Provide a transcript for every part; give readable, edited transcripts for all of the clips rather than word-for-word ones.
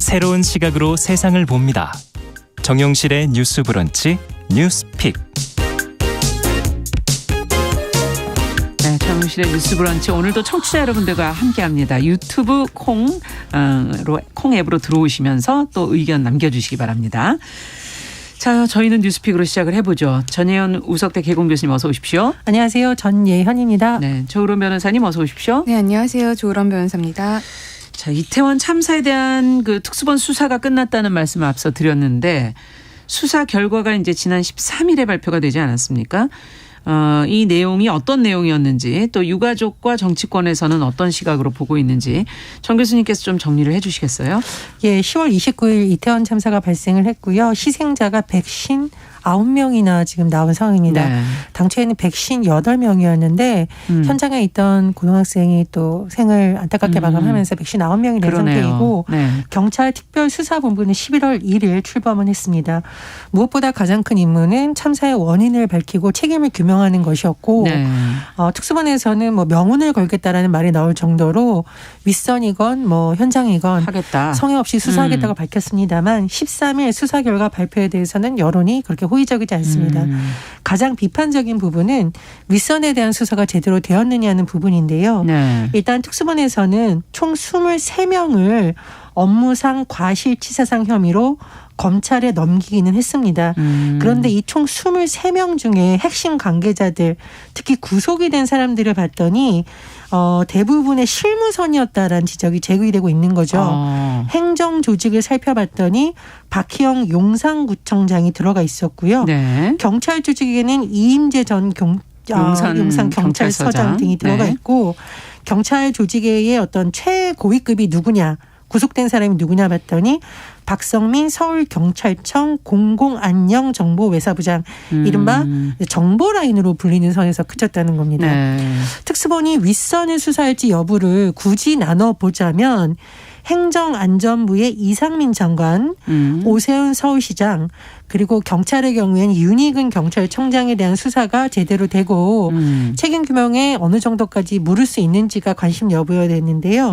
새로운 시각으로 세상을 봅니다. 정용실의 뉴스 브런치 뉴스픽. 네, 정용실의 뉴스 브런치 오늘도 청취자 여러분들과 함께합니다. 유튜브 콩 앱으로 들어오시면서 또 의견 남겨주시기 바랍니다. 자, 저희는 뉴스픽으로 시작을 해보죠. 전예현 우석대 개공 교수님 어서 오십시오. 안녕하세요. 전예현입니다. 네, 조으론 변호사님 어서 오십시오. 네, 안녕하세요. 조으론 변호사입니다. 자, 이태원 참사에 대한 그 특수본 수사가 끝났다는 말씀을 앞서 드렸는데 수사 결과가 이제 지난 13일에 발표가 되지 않았습니까? 이 내용이 어떤 내용이었는지 또 유가족과 정치권에서는 어떤 시각으로 보고 있는지 정 교수님께서 좀 정리를 해 주시겠어요? 예, 10월 29일 이태원 참사가 발생을 했고요. 희생자가 159명이나 지금 나온 상황입니다. 네. 당초에는 158명이었는데 현장에 있던 고등학생이 또 생을 안타깝게 마감하면서 159명이 된 상태이고 네. 경찰 특별수사본부는 11월 1일 출범을 했습니다. 무엇보다 가장 큰 임무는 참사의 원인을 밝히고 책임을 규명하는 것이었고 네. 특수본에서는 뭐 명운을 걸겠다라는 말이 나올 정도로 윗선이건 뭐 현장이건 하겠다. 성의 없이 수사하겠다고 밝혔습니다만 13일 수사 결과 발표에 대해서는 여론이 그렇게 호의적이지 않습니다. 가장 비판적인 부분은 윗선에 대한 수사가 제대로 되었느냐는 부분인데요. 네. 일단 특수본에서는 총 23명을 업무상 과실치사상 혐의로 검찰에 넘기기는 했습니다. 그런데 이 총 23명 중에 핵심 관계자들 특히 구속이 된 사람들을 봤더니 대부분의 실무선이었다라는 지적이 제기되고 있는 거죠. 행정 조직을 살펴봤더니 박희영 용산구청장이 들어가 있었고요. 네. 경찰 조직에는 이임재 전 용산 경찰서장 등이 들어가 네. 있고 경찰 조직의 어떤 최고위급이 누구냐 구속된 사람이 누구냐 봤더니 박성민 서울경찰청 공공안녕정보외사부장 이른바 정보라인으로 불리는 선에서 그쳤다는 겁니다. 네. 특수본이 윗선을 수사할지 여부를 굳이 나눠보자면 행정안전부의 이상민 장관, 오세훈 서울시장 그리고 경찰의 경우에는 윤희근 경찰청장에 대한 수사가 제대로 되고 책임 규명에 어느 정도까지 물을 수 있는지가 관심 여부여야 되는데요.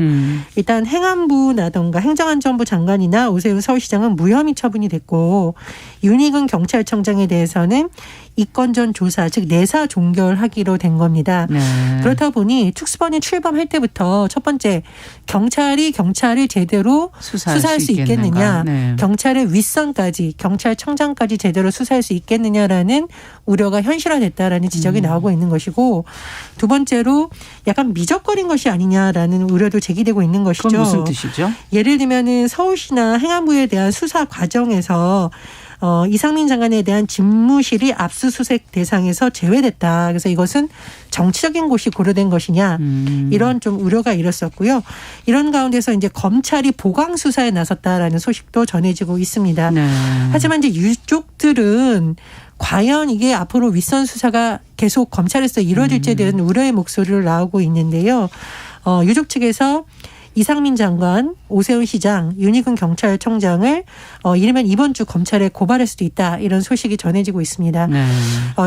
일단 행안부라든가 행정안전부 장관이나 오세훈 서울시장은 무혐의 처분이 됐고 윤희근 경찰청장에 대해서는 이건전 조사 즉 내사 종결하기로 된 겁니다. 네. 그렇다 보니 특수본이 출범할 때부터 첫 번째 경찰을 제대로 수사할 수 있겠느냐. 네. 경찰의 윗선까지 경찰청장까지 제대로 수사할 수 있겠느냐라는 우려가 현실화됐다라는 지적이 나오고 있는 것이고 두 번째로 약간 미적거린 것이 아니냐라는 우려도 제기되고 있는 것이죠. 그건 무슨 뜻이죠? 예를 들면은 서울시나 행안부에 대한 수사 과정에서 이상민 장관에 대한 집무실이 압수수색 대상에서 제외됐다. 그래서 이것은 정치적인 곳이 고려된 것이냐. 이런 좀 우려가 일었었고요. 이런 가운데서 이제 검찰이 보강 수사에 나섰다라는 소식도 전해지고 있습니다. 네. 하지만 이제 유족들은 과연 이게 앞으로 윗선 수사가 계속 검찰에서 이루어질지에 대한 우려의 목소리를 나오고 있는데요. 유족 측에서 이상민 장관, 오세훈 시장, 윤희근 경찰청장을 이르면 이번 주 검찰에 고발할 수도 있다. 이런 소식이 전해지고 있습니다. 네.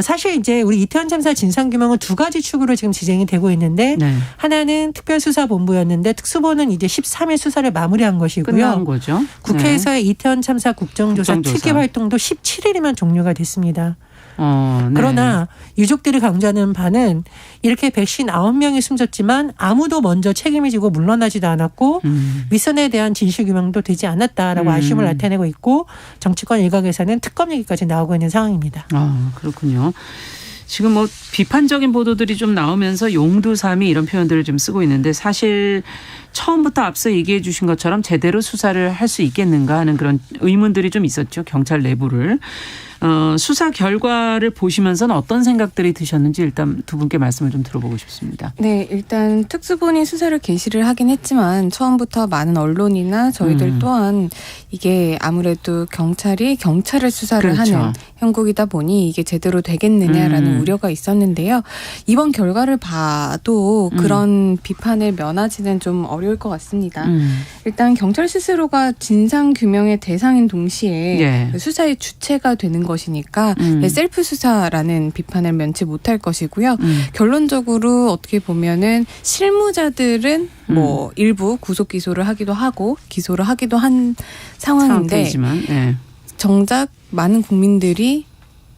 사실 이제 우리 이태원 참사 진상규명은 두 가지 축으로 지금 진행이 되고 있는데 네. 하나는 특별수사본부였는데 특수본은 이제 13일 수사를 마무리한 것이고요. 끝난 거죠. 국회에서의 네. 이태원 참사 국정조사 특위 활동도 17일이면 종료가 됐습니다. 네. 그러나 유족들이 강조하는 바는 이렇게 159명이 숨졌지만 아무도 먼저 책임을 지고 물러나지도 않았고 윗선에 대한 진실규명도 되지 않았다라고 아쉬움을 나타내고 있고 정치권 일각에서는 특검 얘기까지 나오고 있는 상황입니다. 그렇군요. 지금 뭐 비판적인 보도들이 좀 나오면서 용두사미 이런 표현들을 좀 쓰고 있는데 사실 처음부터 앞서 얘기해 주신 것처럼 제대로 수사를 할 수 있겠는가 하는 그런 의문들이 좀 있었죠. 경찰 내부를. 수사 결과를 보시면서는 어떤 생각들이 드셨는지 일단 두 분께 말씀을 좀 들어보고 싶습니다. 네, 일단 특수본이 수사를 개시를 하긴 했지만 처음부터 많은 언론이나 저희들 또한 이게 아무래도 경찰이 경찰을 수사를 그렇죠. 하는 형국이다 보니 이게 제대로 되겠느냐라는 우려가 있었는데요. 이번 결과를 봐도 그런 비판을 면하지는 좀 어려울 것 같습니다. 일단 경찰 스스로가 진상규명의 대상인 동시에 예. 수사의 주체가 되는 것이니까 셀프 수사라는 비판을 면치 못할 것이고요. 결론적으로 어떻게 보면은 실무자들은 뭐 일부 구속 기소를 하기도 하고 기소를 하기도 한 상황인데 상태지만, 네. 정작 많은 국민들이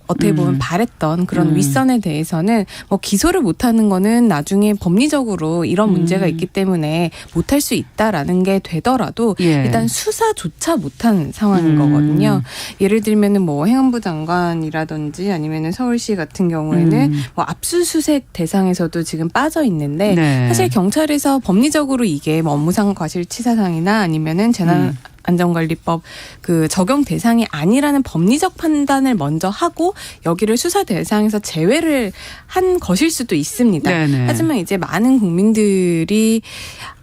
어떻게 보면 바랬던 그런 윗선에 대해서는 뭐 기소를 못하는 거는 나중에 법리적으로 이런 문제가 있기 때문에 못할 수 있다라는 게 되더라도 예. 일단 수사조차 못한 상황인 거거든요. 예를 들면은 뭐 행안부 장관이라든지 아니면은 서울시 같은 경우에는 뭐 압수수색 대상에서도 지금 빠져 있는데 네. 사실 경찰에서 법리적으로 이게 뭐 업무상 과실치사상이나 아니면은 재난 안전관리법 그 적용 대상이 아니라는 법리적 판단을 먼저 하고 여기를 수사 대상에서 제외를 한 것일 수도 있습니다. 네네. 하지만 이제 많은 국민들이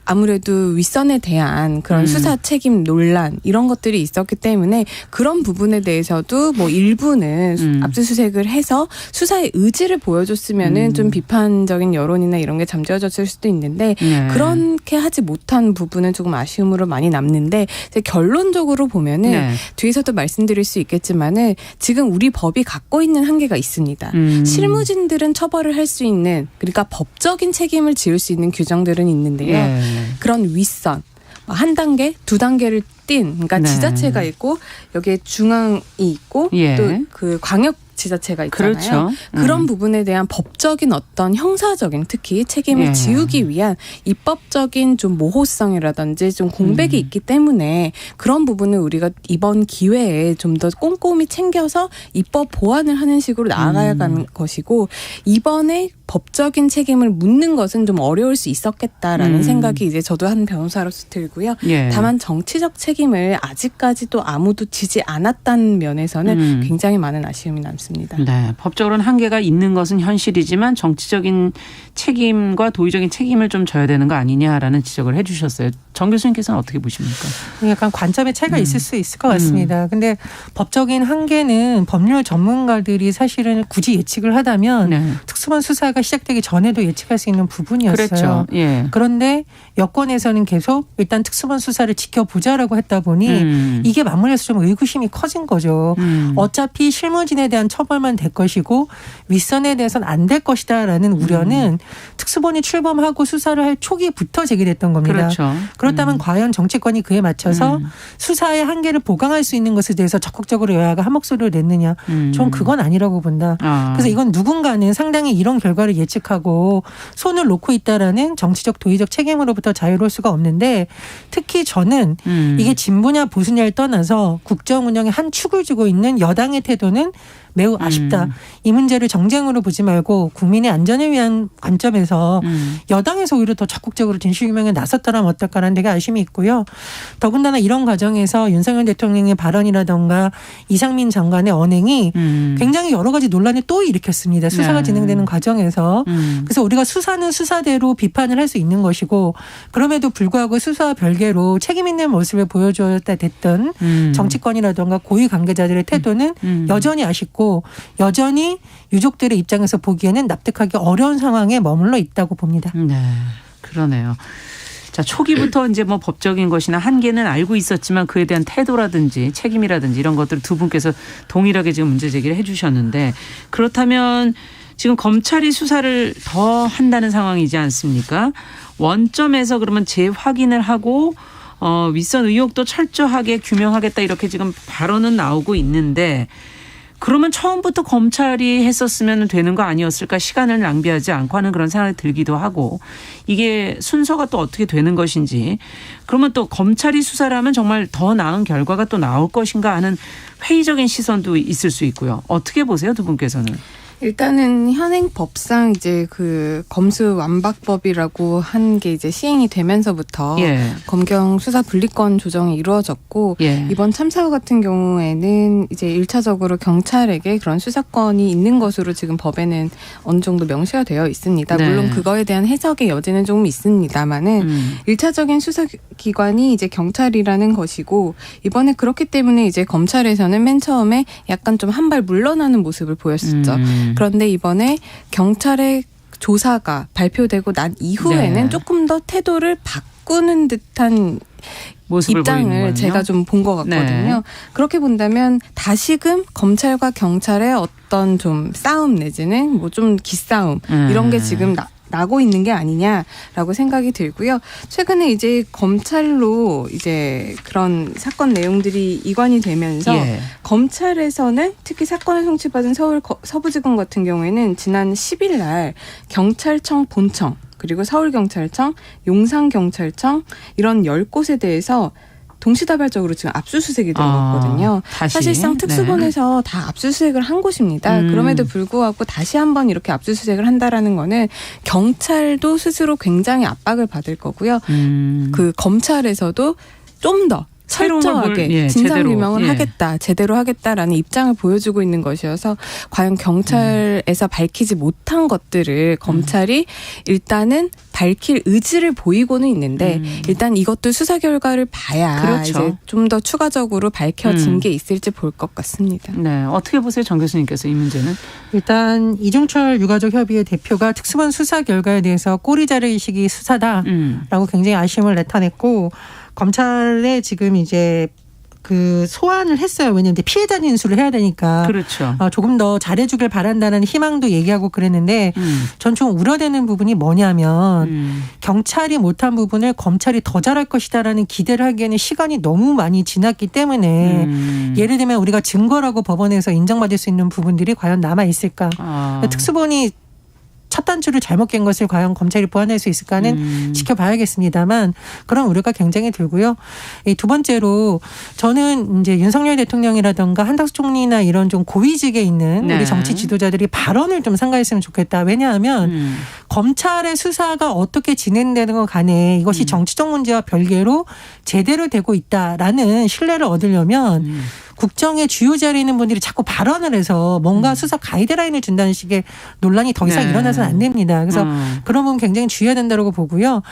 아무래도 윗선에 대한 그런 수사 책임 논란 이런 것들이 있었기 때문에 그런 부분에 대해서도 뭐 일부는 압수수색을 해서 수사의 의지를 보여줬으면은 좀 비판적인 여론이나 이런 게 잠재워졌을 수도 있는데 네. 그렇게 하지 못한 부분은 조금 아쉬움으로 많이 남는데 이제 결론적으로 보면은 네. 뒤에서도 말씀드릴 수 있겠지만은 지금 우리 법이 갖고 있는 한계가 있습니다. 실무진들은 처벌을 할 수 있는 그러니까 법적인 책임을 지을 수 있는 규정들은 있는데요. 예. 그런 윗선 한 단계, 두 단계를 띈 그러니까 네. 지자체가 있고 여기에 중앙이 있고 예. 또 그 광역 지자체가 있잖아요. 그렇죠. 그런 부분에 대한 법적인 어떤 형사적인 특히 책임을 예. 지우기 위한 입법적인 좀 모호성이라든지 좀 공백이 있기 때문에 그런 부분을 우리가 이번 기회에 좀 더 꼼꼼히 챙겨서 입법 보완을 하는 식으로 나아가야 하는 것이고 이번에 법적인 책임을 묻는 것은 좀 어려울 수 있었겠다라는 생각이 이제 저도 한 변호사로서 들고요. 예. 다만 정치적 책임을 아직까지도 아무도 지지 않았다는 면에서는 굉장히 많은 아쉬움이 남습니다. 네, 법적으로는 한계가 있는 것은 현실이지만 정치적인 책임과 도의적인 책임을 좀 져야 되는 거 아니냐라는 지적을 해 주셨어요. 정 교수님께서는 어떻게 보십니까? 약간 관점의 차이가 있을 수 있을 것 같습니다. 근데 법적인 한계는 법률 전문가들이 사실은 굳이 예측을 하다면 네. 특수본 수사가 시작되기 전에도 예측할 수 있는 부분이었어요. 그렇죠. 예. 그런데 여권에서는 계속 일단 특수본 수사를 지켜보자라고 했다 보니 이게 맞물려서 좀 의구심이 커진 거죠. 어차피 실무진에 대한 처벌만 될 것이고 윗선에 대해서는 안 될 것이다라는 우려는 특수본이 출범하고 수사를 할 초기부터 제기됐던 겁니다. 그렇죠. 그렇다면 과연 정치권이 그에 맞춰서 수사의 한계를 보강할 수 있는 것에 대해서 적극적으로 여야가 한 목소리를 냈느냐. 전 그건 아니라고 본다. 그래서 이건 누군가는 상당히 이런 결과를 예측하고 손을 놓고 있다라는 정치적 도의적 책임으로부터 자유로울 수가 없는데 특히 저는 이게 진보냐 보수냐를 떠나서 국정 운영의 한 축을 쥐고 있는 여당의 태도는 매우 아쉽다. 이 문제를 정쟁으로 보지 말고 국민의 안전을 위한 관점에서 여당에서 오히려 더 적극적으로 진실규명에 나섰더라면 어떨까라는 되게 아쉬움이 있고요. 더군다나 이런 과정에서 윤석열 대통령의 발언이라든가 이상민 장관의 언행이 굉장히 여러 가지 논란을 또 일으켰습니다. 수사가 진행되는 과정에서. 그래서 우리가 수사는 수사대로 비판을 할 수 있는 것이고 그럼에도 불구하고 수사와 별개로 책임 있는 모습을 보여줬다 됐던 정치권이라든가 고위 관계자들의 태도는 여전히 아쉽고 여전히 유족들의 입장에서 보기에는 납득하기 어려운 상황에 머물러 있다고 봅니다. 네, 그러네요. 자, 초기부터 이제 뭐 법적인 것이나 한계는 알고 있었지만 그에 대한 태도라든지 책임이라든지 이런 것들을 두 분께서 동일하게 지금 문제 제기를 해 주셨는데 그렇다면 지금 검찰이 수사를 더 한다는 상황이지 않습니까? 원점에서 그러면 재확인을 하고 윗선 의혹도 철저하게 규명하겠다 이렇게 지금 발언은 나오고 있는데 그러면 처음부터 검찰이 했었으면 되는 거 아니었을까 시간을 낭비하지 않고 하는 그런 생각이 들기도 하고 이게 순서가 또 어떻게 되는 것인지 그러면 또 검찰이 수사를 하면 정말 더 나은 결과가 또 나올 것인가 하는 회의적인 시선도 있을 수 있고요. 어떻게 보세요, 두 분께서는? 일단은 현행 법상 이제 그 검수완박법이라고 한 게 이제 시행이 되면서부터 예. 검경 수사 분리권 조정이 이루어졌고 예. 이번 참사 같은 경우에는 이제 1차적으로 경찰에게 그런 수사권이 있는 것으로 지금 법에는 어느 정도 명시가 되어 있습니다. 네. 물론 그거에 대한 해석의 여지는 조금 있습니다만은 1차적인 수사기관이 이제 경찰이라는 것이고 이번에 그렇기 때문에 이제 검찰에서는 맨 처음에 약간 좀 한 발 물러나는 모습을 보였었죠. 그런데 이번에 경찰의 조사가 발표되고 난 이후에는 네. 조금 더 태도를 바꾸는 듯한 모습을 입장을 보이는군요. 제가 좀 본 것 같거든요. 네. 그렇게 본다면 다시금 검찰과 경찰의 어떤 좀 싸움 내지는 뭐 좀 기싸움 이런 게 지금 나고 있는 게 아니냐라고 생각이 들고요. 최근에 이제 검찰로 이제 그런 사건 내용들이 이관이 되면서 예. 검찰에서는 특히 사건을 송치받은 서울 서부지검 같은 경우에는 지난 10일 날 경찰청 본청 그리고 서울경찰청, 용산경찰청 이런 10곳에 대해서 동시다발적으로 지금 압수수색이 들어갔거든요. 다시. 사실상 특수본에서 다 압수수색을 한 곳입니다. 그럼에도 불구하고 다시 한번 이렇게 압수수색을 한다라는 거는 경찰도 스스로 굉장히 압박을 받을 거고요. 그 검찰에서도 좀 더 철저하게 진상규명을 하겠다, 제대로 하겠다라는 입장을 보여주고 있는 것이어서 과연 경찰에서 밝히지 못한 것들을 검찰이 일단은 밝힐 의지를 보이고는 있는데 일단 이것도 수사 결과를 봐야 그렇죠. 이제 좀 더 추가적으로 밝혀진 게 있을지 볼 것 같습니다. 네, 어떻게 보세요, 정 교수님께서 이 문제는? 일단 이중철 유가족 협의회 대표가 특수본 수사 결과에 대해서 꼬리 자르기식이 수사다라고 굉장히 아쉬움을 나타냈고 검찰에 지금 이제 그 소환을 했어요. 왜냐하면 피해자 인수를 해야 되니까. 그렇죠. 조금 더 잘해주길 바란다는 희망도 얘기하고 그랬는데 전 좀 우려되는 부분이 뭐냐면 경찰이 못한 부분을 검찰이 더 잘할 것이다라는 기대를 하기에는 시간이 너무 많이 지났기 때문에 예를 들면 우리가 증거라고 법원에서 인정받을 수 있는 부분들이 과연 남아있을까. 특수본이 첫 단추를 잘못 깬 것을 과연 검찰이 보완할 수 있을까는 지켜봐야겠습니다만 그런 우려가 굉장히 들고요. 두 번째로 저는 이제 윤석열 대통령이라든가 한덕수 총리나 이런 좀 고위직에 있는 우리 정치 지도자들이 발언을 좀 삼가했으면 좋겠다. 왜냐하면 검찰의 수사가 어떻게 진행되는 것 간에 이것이 정치적 문제와 별개로 제대로 되고 있다라는 신뢰를 얻으려면 국정의 주요 자리에 있는 분들이 자꾸 발언을 해서 뭔가 수사 가이드라인을 준다는 식의 논란이 더 이상 일어나서는 안 됩니다. 그래서 그런 부분 굉장히 주의해야 된다고 보고요.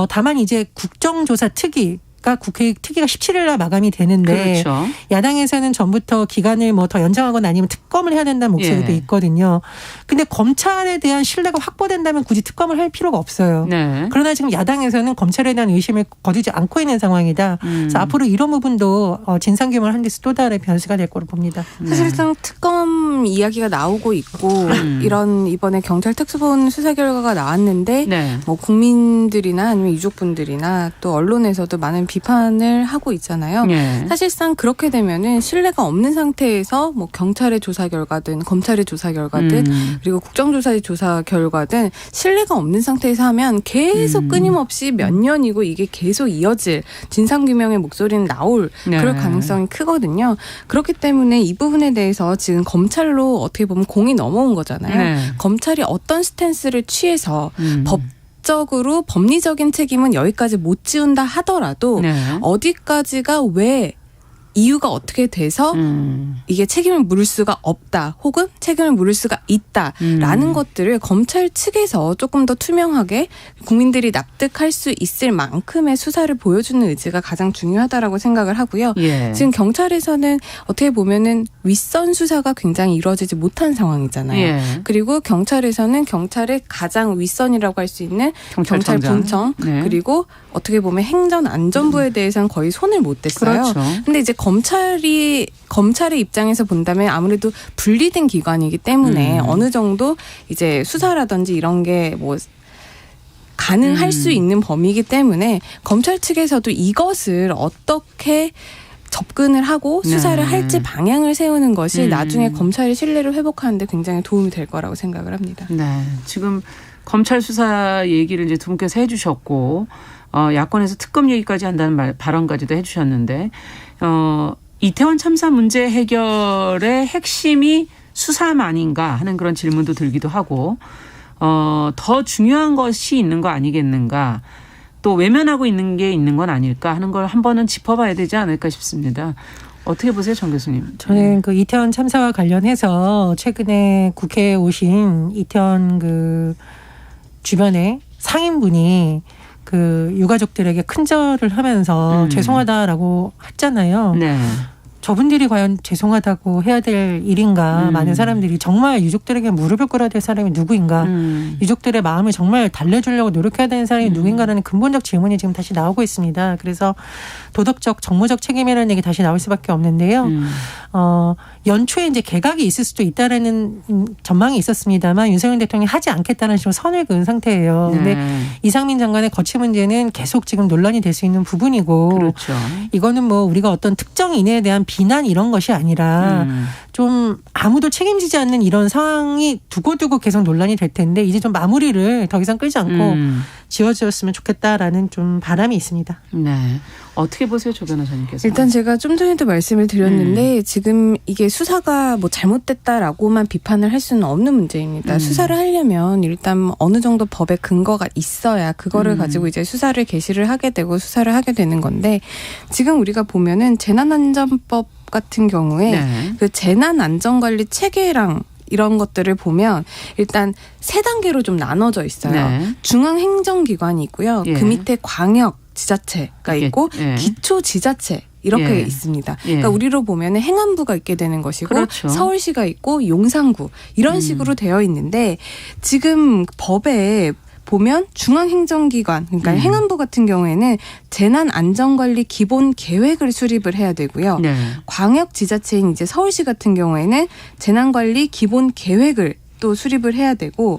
다만 이제 국정조사 특위 국회 특위가 17일 날 마감이 되는데 그렇죠. 야당에서는 전부터 기간을 뭐 더 연장하거나 아니면 특검을 해야 된다는 목소리도 있거든요. 근데 검찰에 대한 신뢰가 확보된다면 굳이 특검을 할 필요가 없어요. 네. 그러나 지금 야당에서는 검찰에 대한 의심을 거두지 않고 있는 상황이다. 그래서 앞으로 이런 부분도 진상규명을 하는 데서 또 다른 변수가 될 거로 봅니다. 사실상 특검 이야기가 나오고 있고 이런 이번에 경찰 특수본 수사 결과가 나왔는데 뭐 국민들이나 아니면 유족분들이나 또 언론에서도 많은 비판을 하고 있잖아요. 사실상 그렇게 되면은 신뢰가 없는 상태에서 뭐 경찰의 조사 결과든 검찰의 조사 결과든 그리고 국정조사의 조사 결과든 신뢰가 없는 상태에서 하면 계속 끊임없이 몇 년이고 이게 계속 이어질 진상규명의 목소리는 나올 그럴 가능성이 크거든요. 그렇기 때문에 이 부분에 대해서 지금 검찰로 어떻게 보면 공이 넘어온 거잖아요. 검찰이 어떤 스탠스를 취해서 법적으로 법리적인 책임은 여기까지 못 지운다 하더라도 어디까지가 왜 이유가 어떻게 돼서 이게 책임을 물을 수가 없다 혹은 책임을 물을 수가 있다라는 것들을 검찰 측에서 조금 더 투명하게 국민들이 납득할 수 있을 만큼의 수사를 보여주는 의지가 가장 중요하다라고 생각을 하고요. 지금 경찰에서는 어떻게 보면은 윗선 수사가 굉장히 이루어지지 못한 상황이잖아요. 그리고 경찰에서는 경찰의 가장 윗선이라고 할 수 있는 경찰 본청 그리고 어떻게 보면 행정안전부에 대해서는 거의 손을 못 댔어요. 근데 이제 검찰의 입장에서 본다면 아무래도 분리된 기관이기 때문에 어느 정도 이제 수사라든지 이런 게 뭐 가능할 수 있는 범위이기 때문에 검찰 측에서도 이것을 어떻게 접근을 하고 수사를 할지 방향을 세우는 것이 나중에 검찰의 신뢰를 회복하는 데 굉장히 도움이 될 거라고 생각을 합니다. 네, 지금 검찰 수사 얘기를 이제 두 분께서 해주셨고 야권에서 특검 얘기까지 한다는 발언까지도 해주셨는데 이태원 참사 문제 해결의 핵심이 수사만인가 하는 그런 질문도 들기도 하고 더 중요한 것이 있는 거 아니겠는가 또 외면하고 있는 게 있는 건 아닐까 하는 걸 한 번은 짚어봐야 되지 않을까 싶습니다. 어떻게 보세요, 정 교수님? 저는 그 이태원 참사와 관련해서 최근에 국회에 오신 이태원 그 주변에 상인분이 그 유가족들에게 큰절을 하면서 죄송하다라고 했잖아요. 저분들이 과연 죄송하다고 해야 될 일인가. 많은 사람들이 정말 유족들에게 무릎을 꿇어야 될 사람이 누구인가. 유족들의 마음을 정말 달래주려고 노력해야 되는 사람이 누구인가라는 근본적 질문이 지금 다시 나오고 있습니다. 그래서 도덕적 정무적 책임이라는 얘기 다시 나올 수밖에 없는데요. 연초에 이제 개각이 있을 수도 있다라는 전망이 있었습니다만 윤석열 대통령이 하지 않겠다는 식으로 선을 그은 상태예요. 그런데 이상민 장관의 거취 문제는 계속 지금 논란이 될 수 있는 부분이고 그렇죠. 이거는 뭐 우리가 어떤 특정 인해에 대한 비난 이런 것이 아니라 좀 아무도 책임지지 않는 이런 상황이 두고두고 계속 논란이 될 텐데 이제 좀 마무리를 더 이상 끌지 않고 지어졌으면 좋겠다라는 좀 바람이 있습니다. 네. 어떻게 보세요, 조 변호사님께서? 일단 제가 좀 전에도 말씀을 드렸는데 지금 이게 수사가 뭐 잘못됐다라고만 비판을 할 수는 없는 문제입니다. 수사를 하려면 일단 어느 정도 법에 근거가 있어야 그거를 가지고 이제 수사를 개시를 하게 되고 수사를 하게 되는 건데 지금 우리가 보면은 재난안전법 같은 경우에 네. 그 재난안전관리 체계랑 이런 것들을 보면 일단 세 단계로 좀 나눠져 있어요. 네. 중앙행정기관이 있고요. 예. 그 밑에 광역 지자체가 있고 예. 기초 지자체 이렇게 예. 있습니다. 예. 그러니까 우리로 보면 행안부가 있게 되는 것이고 그렇죠. 서울시가 있고 용산구 이런 식으로 되어 있는데 지금 법에 보면 중앙행정기관 그러니까 행안부 같은 경우에는 재난안전관리 기본 계획을 수립을 해야 되고요. 네. 광역지자체인 이제 서울시 같은 경우에는 재난관리 기본 계획을 또 수립을 해야 되고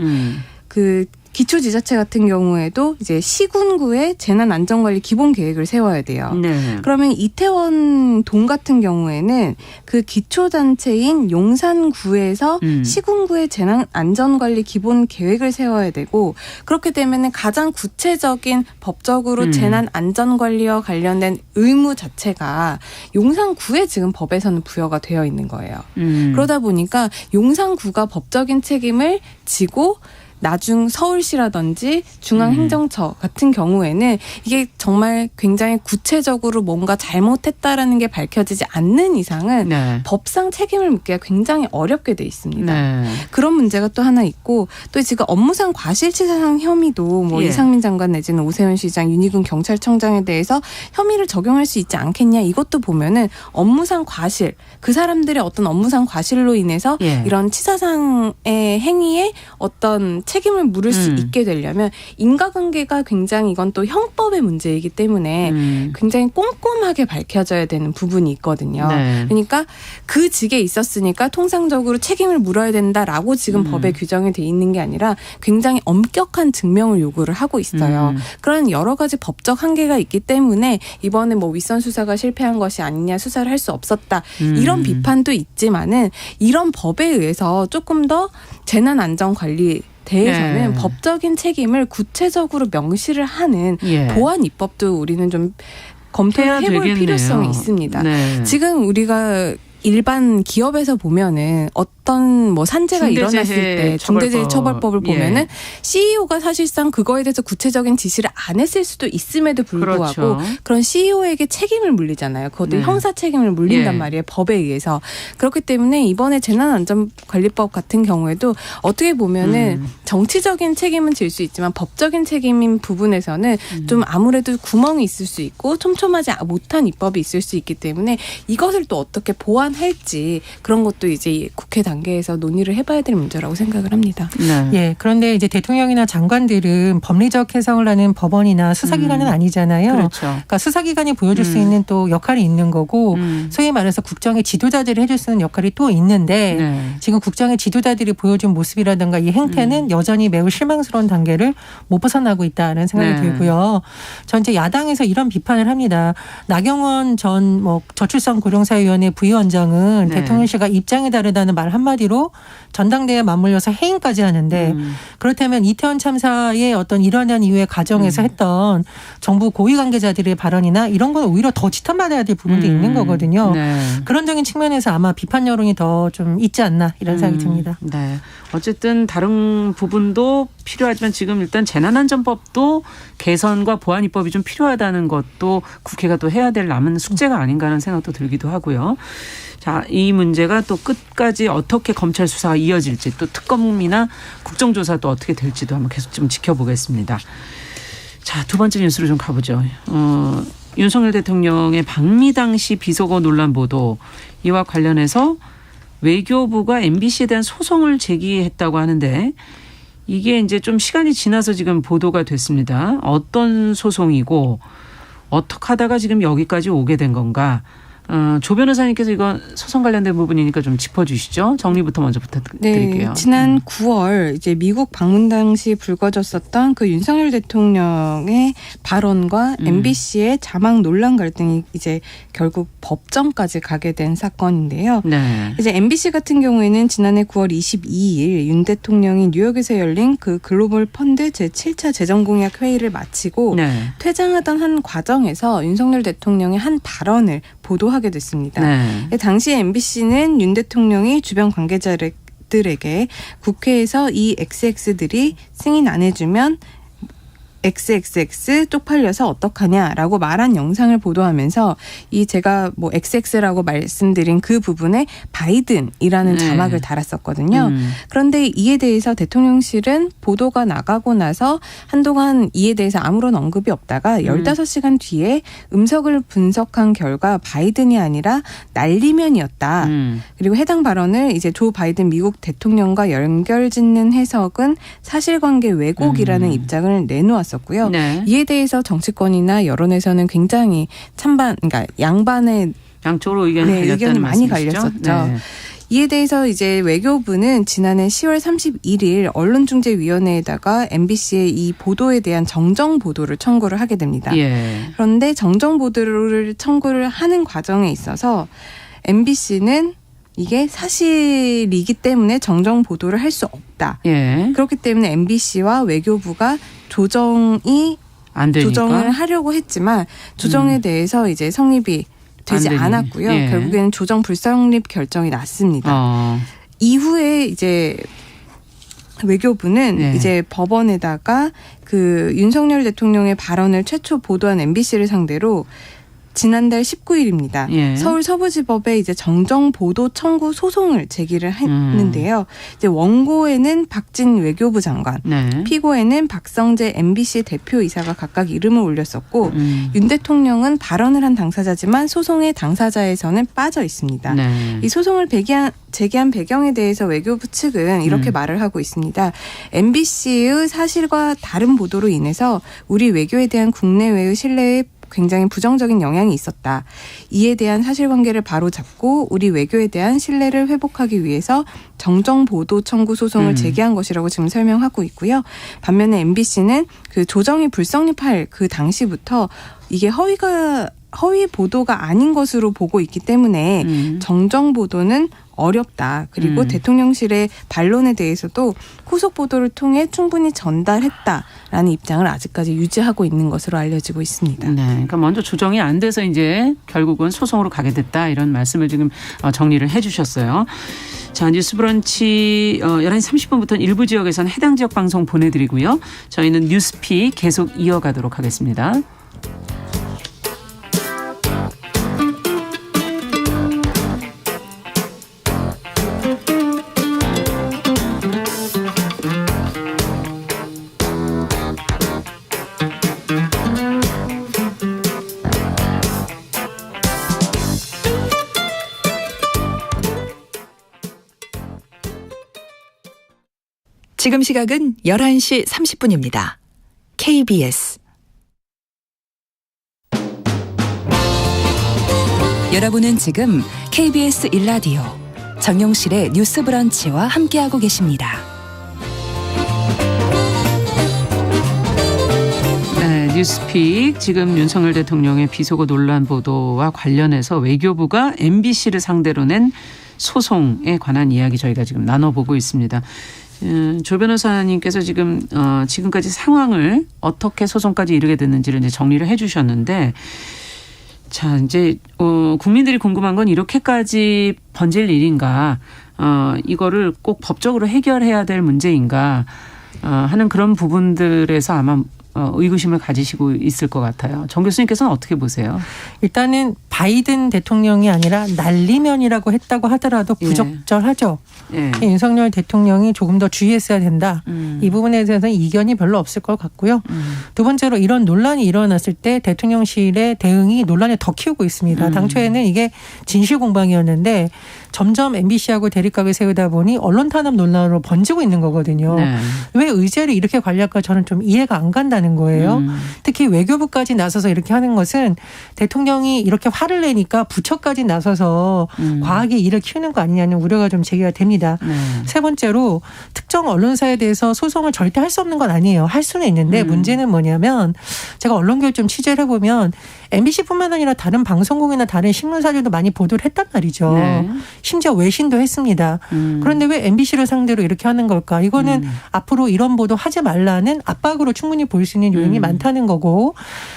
그 기초지자체 같은 경우에도 이제 시군구에 재난안전관리 기본 계획을 세워야 돼요. 네. 그러면 이태원 동 같은 경우에는 그 기초단체인 용산구에서 시군구의 재난안전관리 기본 계획을 세워야 되고 그렇게 되면 가장 구체적인 법적으로 재난안전관리와 관련된 의무 자체가 용산구에 지금 법에서는 부여가 되어 있는 거예요. 그러다 보니까 용산구가 법적인 책임을 지고 나중 서울시라든지 중앙행정처 같은 경우에는 이게 정말 굉장히 구체적으로 뭔가 잘못했다라는 게 밝혀지지 않는 이상은 네. 법상 책임을 묻기가 굉장히 어렵게 돼 있습니다. 네. 그런 문제가 또 하나 있고 또 지금 업무상 과실치사상 혐의도 뭐 예. 이상민 장관 내지는 오세훈 시장, 윤희근 경찰청장에 대해서 혐의를 적용할 수 있지 않겠냐 이것도 보면은 업무상 과실 그 사람들의 어떤 업무상 과실로 인해서 예. 이런 치사상의 행위에 어떤 책임을 물을 수 있게 되려면 인과관계가 굉장히 이건 또 형법의 문제이기 때문에 굉장히 꼼꼼하게 밝혀져야 되는 부분이 있거든요. 네. 그러니까 그 직에 있었으니까 통상적으로 책임을 물어야 된다라고 지금 법에 규정이 돼 있는 게 아니라 굉장히 엄격한 증명을 요구를 하고 있어요. 그런 여러 가지 법적 한계가 있기 때문에 이번에 뭐 윗선 수사가 실패한 것이 아니냐 수사를 할 수 없었다 이런 비판도 있지만은 이런 법에 의해서 조금 더 재난안전관리 대해서는 네. 법적인 책임을 구체적으로 명시를 하는 예. 보안 입법도 우리는 좀 검토를 해볼 되겠네요. 필요성이 있습니다. 네. 지금 우리가 일반 기업에서 보면은 어떤 뭐 산재가 일어났을 때 중대재해처벌법을 보면은 예. CEO가 사실상 그거에 대해서 구체적인 지시를 안 했을 수도 있음에도 불구하고 그렇죠. 그런 CEO에게 책임을 물리잖아요. 그것도 네. 형사 책임을 물린단 예. 말이에요. 법에 의해서. 그렇기 때문에 이번에 재난안전관리법 같은 경우에도 어떻게 보면은 정치적인 책임은 질 수 있지만 법적인 책임인 부분에서는 좀 아무래도 구멍이 있을 수 있고 촘촘하지 못한 입법이 있을 수 있기 때문에 이것을 또 어떻게 보완할지 그런 것도 이제 국회 단계에서 논의를 해봐야 될 문제라고 생각을 합니다. 네. 예, 그런데 이제 대통령이나 장관들은 법리적 해석을 하는 법원이나 수사기관은 아니잖아요. 그렇죠. 그러니까 수사기관이 보여줄 수 있는 또 역할이 있는 거고 소위 말해서 국정의 지도자들이 해줄 수 있는 역할이 또 있는데 네. 지금 국정의 지도자들이 보여준 모습이라든가 이 행태는 여전히 매우 실망스러운 단계를 못 벗어나고 있다는 생각이 네. 들고요. 전 이제 야당에서 이런 비판을 합니다. 나경원 전 뭐 저출산 고령사위원회 부위원장은 네. 대통령실과 입장이 다르다는 말 한마디로 전당대회에 맞물려서 해임까지 하는데 그렇다면 이태원 참사의 어떤 일어난 이후의 과정에서 했던 정부 고위 관계자들의 발언이나 이런 건 오히려 더 지탄받아야 될 부분도 있는 거거든요. 네. 그런적인 측면에서 아마 비판 여론이 더 좀 있지 않나 이런 생각이 듭니다. 네. 어쨌든 다른 부분도 필요하지만 지금 일단 재난안전법도 개선과 보완 입법이 좀 필요하다는 것도 국회가 또 해야 될 남은 숙제가 아닌가 하는 생각도 들기도 하고요. 자, 이 문제가 또 끝까지 어떻게 검찰 수사가 이어질지 또 특검이나 국정조사도 어떻게 될지도 한번 계속 좀 지켜보겠습니다. 자, 두 번째 뉴스로 좀 가보죠. 윤석열 대통령의 방미 당시 비속어 논란 보도 이와 관련해서 외교부가 MBC에 대한 소송을 제기했다고 하는데 이게 이제 좀 시간이 지나서 지금 보도가 됐습니다. 어떤 소송이고 어떻게 하다가 지금 여기까지 오게 된 건가? 조 변호사님께서 이건 소송 관련된 부분이니까 좀 짚어주시죠. 정리부터 먼저 부탁드릴게요. 네, 지난 9월 이제 미국 방문 당시 불거졌었던 그 윤석열 대통령의 발언과 MBC의 자막 논란 갈등이 이제 결국 법정까지 가게 된 사건인데요. 네. 이제 MBC 같은 경우에는 지난해 9월 22일 윤 대통령이 뉴욕에서 열린 그 글로벌 펀드 제7차 재정공약 회의를 마치고 네. 퇴장하던 한 과정에서 윤석열 대통령의 한 발언을 보도하게 됐습니다. 네. 당시 MBC는 윤 대통령이 주변 관계자들에게 국회에서 이 XX들이 승인 안 해주면 XXX 쪽팔려서 어떡하냐라고 말한 영상을 보도하면서 이 제가 뭐 XX라고 말씀드린 그 부분에 바이든이라는 네. 자막을 달았었거든요. 그런데 이에 대해서 대통령실은 보도가 나가고 나서 한동안 이에 대해서 아무런 언급이 없다가 15시간 뒤에 음성을 분석한 결과 바이든이 아니라 날리면이었다. 그리고 해당 발언을 이제 조 바이든 미국 대통령과 연결짓는 해석은 사실관계 왜곡이라는 입장을 내놓았었고요. 네. 이에 대해서 정치권이나 여론에서는 굉장히 그러니까 양반의 양쪽으로 의견이 갈렸다는 의견이 많이 말씀이시죠? 갈렸었죠. 네. 이에 대해서 이제 외교부는 지난해 10월 31일 언론중재위원회에다가 MBC의 이 보도에 대한 정정 보도를 청구를 하게 됩니다. 예. 그런데 정정 보도를 청구를 하는 과정에 있어서 MBC는 이게 사실이기 때문에 정정 보도를 할 수 없다. 예. 그렇기 때문에 MBC와 외교부가 조정을 하려고 했지만 조정에 대해서 이제 성립이 되지 않았고요. 예. 결국에는 조정 불성립 결정이 났습니다. 이후에 이제 외교부는 네. 이제 법원에다가 그 윤석열 대통령의 발언을 최초 보도한 MBC를 상대로 지난달 19일입니다. 예. 서울 서부지법에 이제 정정 보도 청구 소송을 제기를 했는데요. 이제 원고에는 박진 외교부 장관, 네. 피고에는 박성재 MBC 대표이사가 각각 이름을 올렸었고 윤 대통령은 발언을 한 당사자지만 소송의 당사자에서는 빠져 있습니다. 네. 이 소송을 제기한 배경에 대해서 외교부 측은 이렇게 말을 하고 있습니다. MBC의 사실과 다른 보도로 인해서 우리 외교에 대한 국내외의 신뢰에 굉장히 부정적인 영향이 있었다. 이에 대한 사실관계를 바로잡고 우리 외교에 대한 신뢰를 회복하기 위해서 정정 보도 청구 소송을 제기한 것이라고 지금 설명하고 있고요. 반면에 MBC는 그 조정이 불성립할 그 당시부터 이게 허위 보도가 아닌 것으로 보고 있기 때문에 정정 보도는 어렵다. 그리고 대통령실의 반론에 대해서도 후속 보도를 통해 충분히 전달했다라는 입장을 아직까지 유지하고 있는 것으로 알려지고 있습니다. 네, 그러니까 먼저 조정이 안 돼서 이제 결국은 소송으로 가게 됐다 이런 말씀을 지금 정리를 해주셨어요. 자, 뉴스브런치 11시 30분부터는 일부 지역에서는 해당 지역 방송 보내드리고요. 저희는 뉴스픽 계속 이어가도록 하겠습니다. 지금 시각은 11시 30분입니다. KBS 여러분은 지금 KBS 1라디오 정용실의 뉴스 브런치와 함께하고 계십니다. 네, 뉴스픽 지금 윤석열 대통령의 비속어 논란 보도와 관련해서 외교부가 MBC를 상대로 낸 소송에 관한 이야기 저희가 지금 나눠보고 있습니다. 조 변호사님께서 지금까지 상황을 어떻게 소송까지 이르게 됐는지를 이제 정리를 해주셨는데, 자 이제 국민들이 궁금한 건 이렇게까지 번질 일인가, 이거를 꼭 법적으로 해결해야 될 문제인가 하는 그런 부분들에서 아마 의구심을 가지시고 있을 것 같아요. 정 교수님께서는 어떻게 보세요? 일단은 바이든 대통령이 아니라 날리면이라고 했다고 하더라도 부적절하죠. 예. 윤석열 대통령이 조금 더 주의했어야 된다. 이 부분에 대해서는 이견이 별로 없을 것 같고요. 두 번째로 이런 논란이 일어났을 때 대통령실의 대응이 논란을 더 키우고 있습니다. 당초에는 이게 진실 공방이었는데 점점 MBC하고 대립각을 세우다 보니 언론 탄압 논란으로 번지고 있는 거거든요. 네. 왜 의제를 이렇게 관리할까 저는 좀 이해가 안 간다는 거예요. 특히 외교부까지 나서서 이렇게 하는 것은 대통령이 이렇게 화를 내니까 부처까지 나서서 과하게 일을 키우는 거 아니냐는 우려가 좀 제기가 됩니다. 네. 세 번째로 특정 언론사에 대해서 소송을 절대 할 수 없는 건 아니에요. 할 수는 있는데 문제는 뭐냐면 제가 언론계를 좀 취재를 해보면 MBC뿐만 아니라 다른 방송국이나 다른 신문사들도 많이 보도를 했단 말이죠. 네. 심지어 외신도 했습니다. 그런데 왜 MBC를 상대로 이렇게 하는 걸까? 이거는 앞으로 이런 보도 하지 말라는 압박으로 충분히 볼 수 있는 요인이 많다는 거고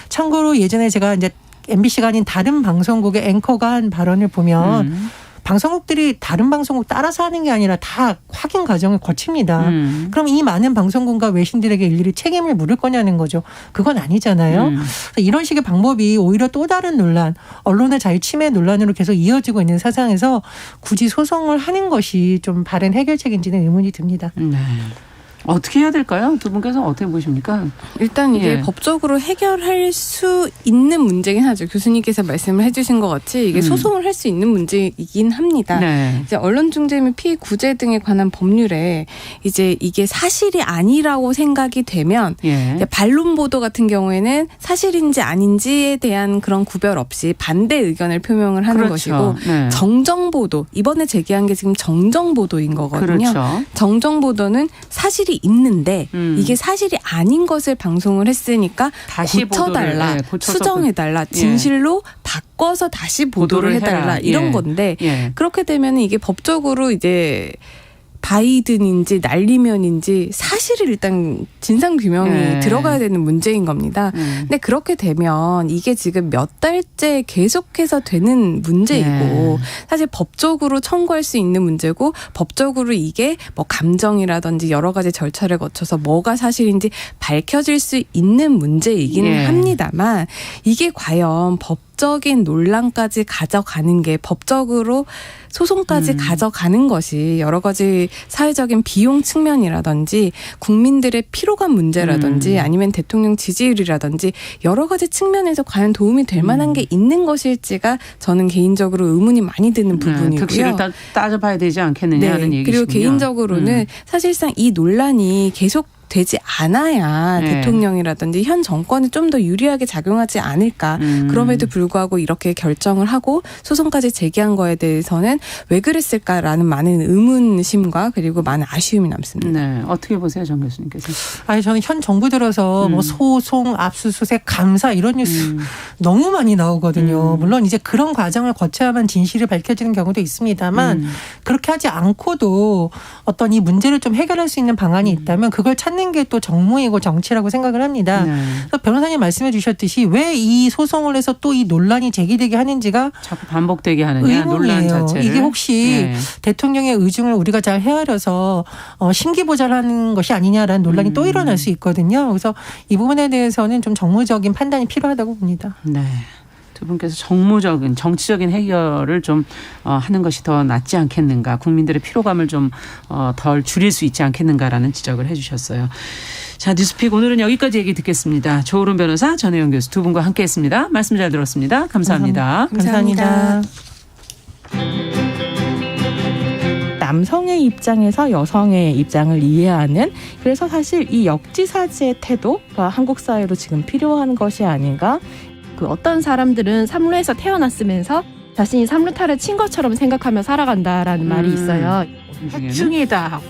참고로 예전에 제가 이제 MBC가 아닌 다른 방송국의 앵커가 한 발언을 보면 방송국들이 다른 방송국 따라서 하는 게 아니라 다 확인 과정을 거칩니다. 그럼 이 많은 방송국과 외신들에게 일일이 책임을 물을 거냐는 거죠. 그건 아니잖아요. 이런 식의 방법이 오히려 또 다른 논란, 언론의 자유 침해 논란으로 계속 이어지고 있는 사상에서 굳이 소송을 하는 것이 좀 바른 해결책인지는 의문이 듭니다. 네. 어떻게 해야 될까요? 두 분께서 어떻게 보십니까? 일단 이게 예. 법적으로 해결할 수 있는 문제긴 하죠. 교수님께서 말씀을 해주신 것 같이 이게 소송을 할 수 있는 문제이긴 합니다. 네. 이제 언론중재 및 피의구제 등에 관한 법률에 이제 이게 사실이 아니라고 생각이 되면 예. 이제 반론 보도 같은 경우에는 사실인지 아닌지에 대한 그런 구별 없이 반대 의견을 표명을 하는 그렇죠. 것이고 네. 정정 보도 이번에 제기한 게 지금 정정 보도인 거거든요. 그렇죠. 정정 보도는 사실이 있는데 이게 사실이 아닌 것을 방송을 했으니까 다시 고쳐달라, 보도를, 네, 고쳐서 수정해달라, 진실로 바꿔서 다시 보도를 해달라 이런 예. 건데 예. 그렇게 되면 이게 법적으로 이제 바이든인지 날리면인지 사실을 일단 진상 규명이 네. 들어가야 되는 문제인 겁니다. 근데 그렇게 되면 이게 지금 몇 달째 계속해서 되는 문제이고 네. 사실 법적으로 청구할 수 있는 문제고 법적으로 이게 뭐 감정이라든지 여러 가지 절차를 거쳐서 뭐가 사실인지 밝혀질 수 있는 문제이기는 예. 합니다만 이게 과연 법적인 논란까지 가져가는 게 법적으로 소송까지 가져가는 것이 여러 가지 사회적인 비용 측면이라든지 국민들의 피로감 문제라든지 아니면 대통령 지지율이라든지 여러 가지 측면에서 과연 도움이 될 만한 게 있는 것일지가 저는 개인적으로 의문이 많이 드는 부분이고요. 득실을 따져봐야 되지 않겠느냐 하는 얘기시군요. 그리고 개인적으로는 사실상 이 논란이 계속 되지 않아야 네. 대통령이라든지 현 정권에 좀 더 유리하게 작용하지 않을까. 그럼에도 불구하고 이렇게 결정을 하고 소송까지 제기한 거에 대해서는 왜 그랬을까라는 많은 의문심과 그리고 많은 아쉬움이 남습니다. 네. 어떻게 보세요, 정 교수님께서? 아니 저는 현 정부 들어서 뭐 소송, 압수수색, 감사 이런 뉴스 너무 많이 나오거든요. 물론 이제 그런 과정을 거쳐야만 진실이 밝혀지는 경우도 있습니다만 그렇게 하지 않고도 어떤 이 문제를 좀 해결할 수 있는 방안이 있다면 그걸 찾는 게 또 정무이고 정치라고 생각을 합니다. 네. 그래서 변호사님 말씀해 주셨듯이 왜 이 소송을 해서 또 이 논란이 제기되게 하는지가 자꾸 반복되게 하느냐, 논란 의문이에요. 자체를. 이게 혹시 네. 대통령의 의중을 우리가 잘 헤아려서 심기보잘하는 것이 아니냐라는 논란이 또 일어날 수 있거든요. 그래서 이 부분에 대해서는 좀 정무적인 판단이 필요하다고 봅니다. 네. 두 분께서 정무적인 정치적인 해결을 좀 하는 것이 더 낫지 않겠는가, 국민들의 피로감을 좀 덜 줄일 수 있지 않겠는가라는 지적을 해주셨어요. 자, 뉴스픽 오늘은 여기까지 얘기 듣겠습니다. 조으론 변호사, 전혜영 교수 두 분과 함께했습니다. 말씀 잘 들었습니다. 감사합니다. 감사합니다. 남성의 입장에서 여성의 입장을 이해하는, 그래서 사실 이 역지사지의 태도가 한국 사회로 지금 필요한 것이 아닌가. 그 어떤 사람들은 삼루에서 태어났으면서 자신이 삼루타를 친 것처럼 생각하며 살아간다라는 말이 있어요. 중에는? 해충이다.